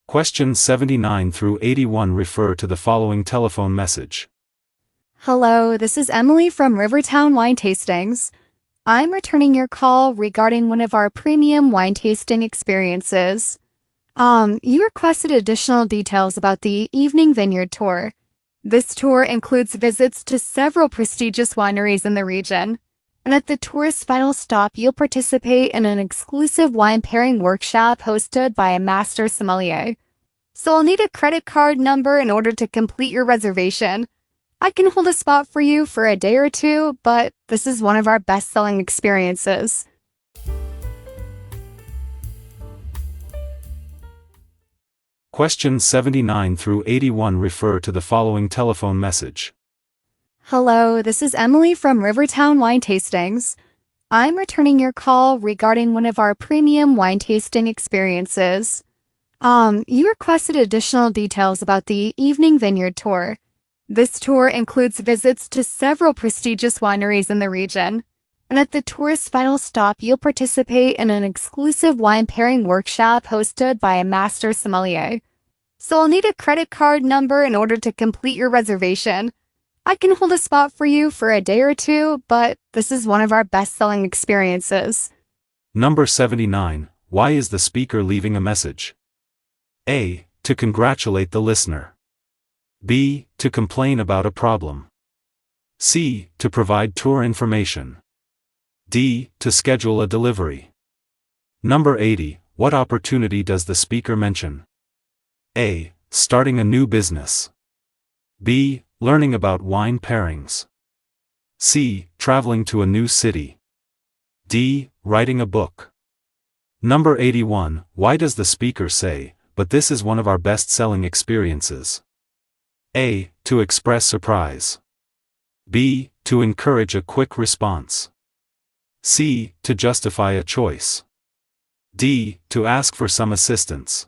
Questions 79 through 81 refer to the following telephone message. Hello, this is Emily from Rivertown Wine Tastings. I'm returning your call regarding one of our premium wine tasting experiences. You requested additional details about the Evening Vineyard Tour. This tour includes visits to several prestigious wineries in the region. And at the tour's final stop, you'll participate in an exclusive wine pairing workshop hosted by a master sommelier. So I'll need a credit card number in order to complete your reservation. I can hold a spot for you for a day or two, but this is one of our best-selling experiences. Questions 79 through 81 refer to the following telephone message. Hello, this is Emily from Rivertown Wine Tastings. I'm returning your call regarding one of our premium wine tasting experiences. You requested additional details about the Evening Vineyard Tour. This tour includes visits to several prestigious wineries in the region. And at the tour's final stop, you'll participate in an exclusive wine pairing workshop hosted by a master sommelier. So I'll need a credit card number in order to complete your reservation. I can hold a spot for you for a day or two, but this is one of our best-selling experiences. Number 79. Why is the speaker leaving a message? A. To congratulate the listener. B. To complain about a problem. C. To provide tour information. D. To schedule a delivery. Number 80. What opportunity does the speaker mention? A. Starting a new business. B. Learning about wine pairings. C. Traveling to a new city. D. Writing a book. Number 81. Why does the speaker say, "But this is one of our best-selling experiences"? A. To express surprise. B. To encourage a quick response. C. To justify a choice. D. To ask for some assistance.